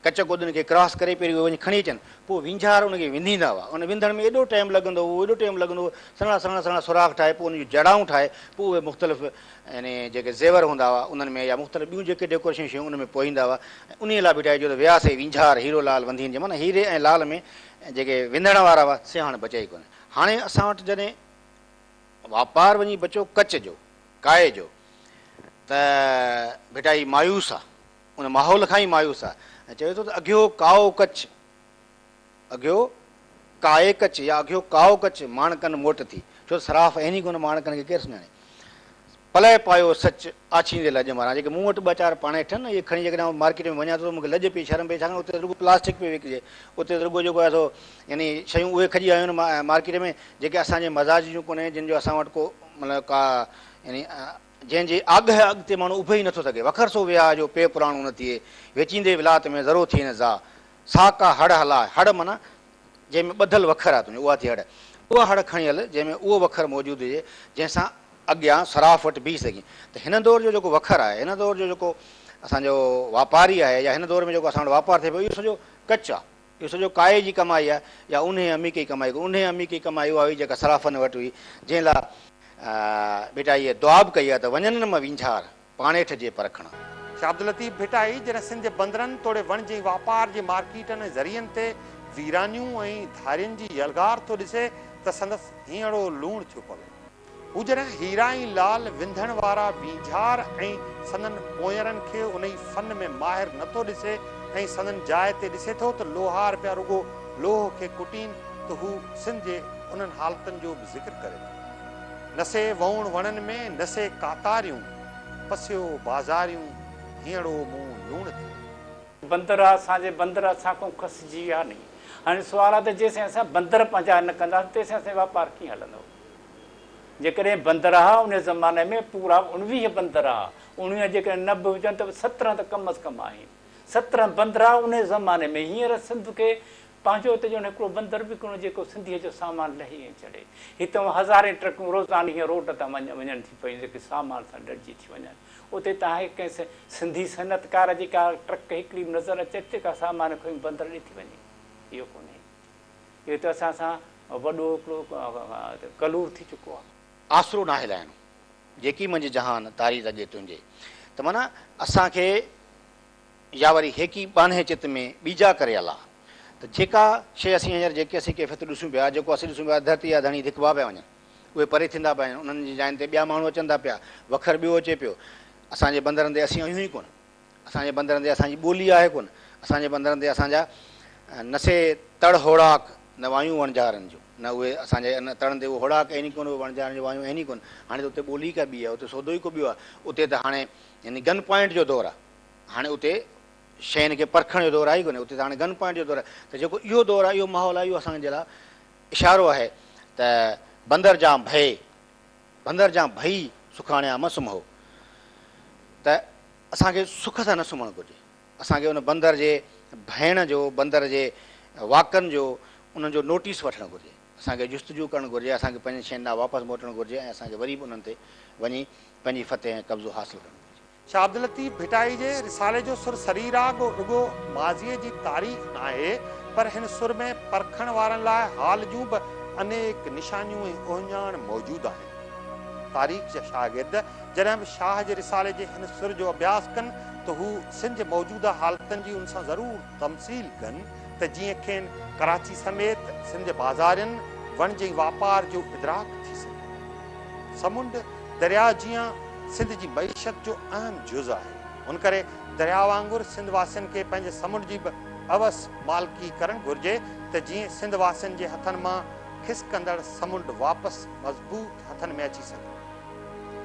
कच गोदनि खे क्रॉस करे पहिरीं उहे वञी खणी अचनि, पोइ वींझार उनखे विंधींदा हुआ। उन विंधण में एॾो टाइम लॻंदो हुओ, एॾो टाइम लॻंदो हुओ, सणा सणा सणा सुराख ठाहे पोइ उन जूं जड़ाऊं ठाहे पोइ उहे मुख़्तलिफ़ यानी जेके ज़ेवर हूंदा हुआ उन्हनि में या मुख़्तलिफ़ ॿियूं जेके डेकोरेशन शयूं उन में पोईंदा हुआ। उन लाइ बिठाए जो त वियासीं वींझार हीरो लाल वंधीन जे, माना हीरे ऐं लाल में जेके विंधण वारा हुआ से हाणे बचिया ई कोन्हे। हाणे असां वटि जॾहिं वापारु वञी बचियो कच जो, काए जो, त बेटा ही मायूस आहे, उन माहौल खां ई मायूस आहे। ऐं चवे थो त अॻियो काओ कच्छ, अॻियो काए कच्छ या अॻियो काओ कच्छ माणकनि मोट थी, छो सराफ़ आहिनि ई कोन, माणकनि खे केरु सुञाणे। पलाए पायो सच आछींदे लॼ मारा, जेके मूं वटि ॿ चारि पाणे ठहनि इहे खणी जेकॾहिं मार्केट में वञा थो मूंखे लॼ पई शर्म पई, छाकाणि उते रुॻो प्लास्टिक पियो विकिजे, उते रुॻो जेको आहे सो यानी शयूं उहे खजी आयूं आहिनि मार्केट में जेके असांजे मज़ाज जूं कोन्हे, जिन जो असां वटि को मतिलबु का यानी जंहिंजे आॻ अॻिते माण्हू उभे ई नथो सघे। वखर सो विया जो पे पुराणो न थिए, वेचींदे विलात में ज़रो थिए न ज़ा, साका हड़ हलाए, हड़ माना जंहिंमें ॿधल वखर आहे तुंहिंजो, उहा थी हड़, उहा हड़ खणी हल जंहिंमें उहो वखर मौजूदु हुजे जंहिंसां अॻियां सराफ़ वटि बीह सघे। त हिन दौर जो जेको वखर आहे, हिन दौर जो जेको असांजो वापारी आहे या हिन दौर में जेको असां वटि वापारु थिए पियो, इहो सॼो कच्छ आहे, इहो सॼो काए जी कमाई आहे या उन अमीके जी कमाई। उन अमीके जी कमाई उहा हुई जेका सराफ़नि वटि हुई, जंहिं लाइ बेटा इहे दुआब कई आहे त वञनि न मां वींझार पाणेठ जे परखण। शाह अब्दुल लतीफ़ भिटाई जॾहिं सिंध जे बंदरनि तोड़े वण जे वापार जे मार्केटनि ऐं ज़रियनि ते वीरानियूं ऐं धारियुनि जी यलगार थो ॾिसे त संदसि हींअरो लूणु थियो पवे। हू जॾहिं हीरा ऐं लाल विंधण वारा वींझार ऐं संदनि पोयरनि खे उन ई फन में माहिर नथो ॾिसे ऐं संदनि जाइ ते ॾिसे थो त लोहार पिया रुॻो लोह खे कुटीन, त हू सिंध जे उन्हनि हालतुनि जो बि ज़िक्र करे थो। नसे वहुण वणनि में नसे कातारियूं, पसियो बाज़ारियूं, हींअरो मूं लूण थी। बंदर असांजे बंदर असां खां खसिजी विया नी। हाणे सुवाल आहे त जेसिताईं असां बंदर पंहिंजा न कंदासीं तेसिताईं असांजो वापारु कीअं हलंदो। जेकॾहिं बंदर आहे उन ज़माने में पूरा 19 बंदर आहे, 19 जेकॾहिं न बि हुजनि त 17 त कम अज़ कम आहिनि। 17 बंदर आहे उन ज़माने में। हींअर सिंध खे पंहिंजो हिते जो हिकिड़ो बंदर बि कोन्हे जेको सिंधीअ जो सामान लही ऐं चढ़े। हितां हज़ारे ट्रकूं रोज़ानी हीअं रोड तां वञनि थी पयूं जेके सामान सां डॾिजी थी वञनि। उते तव्हांखे कंहिं सिंधी सनतकार जी का ट्रक हिकिड़ी नज़र अचे थी का सामान खणी बंदर ॾिठी वञे, इहो कोन्हे। इहो त असां सां वॾो हिकिड़ो कलूर थी चुको आहे। आसरो न हिलाइणो, जेकी मुंहिंजी जहान तारी लॻे तुंहिंजे, त माना असांखे या वरी हेकी बान्हे चित में ॿीजा करे हला त जेका शइ असीं हींअर जेके असीं कैफ़ियत ॾिसूं पिया, जेको असीं ॾिसूं पिया धरती या धणी धिकबा पिया वञनि, उहे परे थींदा पिया आहिनि, उन्हनि जी जाइनि ते ॿिया माण्हू अचनि था पिया, वखर ॿियो अचे पियो। असांजे बंदरनि ते असीं आहियूं ई कोन, असांजे बंदरनि ते असांजी ॿोली आहे कोन, असांजे बंदरनि ते असांजा नसे तड़ होड़ाक न वायूं वणझारनि जो, न उहे असांजे इन तड़नि ते उहो होड़ाक आहिनि ई कोन, उहे वणझारनि जो वायूं आहिनि ई कोन। हाणे त उते ॿोली का ॿी आहे, उते सौदो ई को ॿियो आहे। उते त हाणे यानी गन पॉइंट जो दौरु आहे, हाणे उते शयुनि खे परखण जो दौरु आहे ई कोन्हे, उते त हाणे गन पॉइंट जो दौरु आहे। त जेको इहो दौरु आहे, इहो माहौल आहे, इहो असांजे लाइ इशारो आहे त बंदर जाम भए, बंदर जाम भई सुखाणिया म सुम्हो, त असांखे सुख सां न सुम्हणु घुरिजे। असांखे उन बंदर जे भइण जो, बंदर जे वाकनि जो, उन्हनि जो नोटिस वठणु घुरिजे, असांखे जुस्तजू करणु घुरिजे, असांखे पंहिंजी शयुनि ॾांहुं वापसि मोटणु घुरिजे ऐं असांखे वरी बि उन्हनि ते वञी पंहिंजी फतेह ऐं कब्ज़ो हासिलु करणु घुरिजे। शाह अब्दुल लतीफ़ भिटाई जे रिसाले जो सुर सरीराग रुॻो माज़ीअ जी तारीख़ न आहे, पर हिन सुर में परखण वारनि लाइ हाल जूं बि अनेक निशानियूं ऐं ओञाण मौजूदु आहिनि। तारीख़ जा शागिर्द जॾहिं बि शाह जे रिसाले जे हिन सुर जो अभ्यास कनि त हू सिंध जे मौजूदा हालतुनि जी उन सां ज़रूरु तमसील कनि त जीअं खेनि कराची समेत सिंध जे बाज़ारियुनि वण जे वापार जो इदराक थी सघे। समुंड दरिया जीअं सिंध जी मईशत जो अहम जुज़ आहे। उन करे दरिया वांगुरु सिंध वासियुनि खे पंहिंजे समुंड जी बि अवस मालकी करणु घुरिजे त जीअं सिंध वासियुनि जे हथनि मां खिसकंदड़ समुंड वापसि मज़बूत हथनि में अची सघे।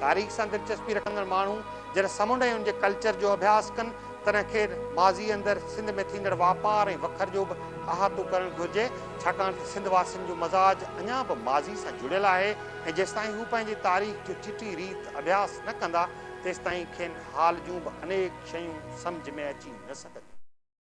तारीख़ सां दिलचस्पी रखंदड़ माण्हू जॾहिं समुंड ऐं उनजे कल्चर जो अभ्यास कनि तॾहिं खे माज़ी अंदरि सिंध में थींदड़ वापार ऐं वखर जो बि अहातो करणु घुरिजे, छाकाणि त सिंध वासियुनि जो मज़ाज अञा बि माज़ी सां जुड़ियल आहे ऐं जेसिताईं हू पंहिंजी तारीख़ जो चिटी रीत अभ्यास न कंदा तेसिताईं खेनि हाल जूं बि अनेक शयूं सम्झ में अची न सघंदियूं।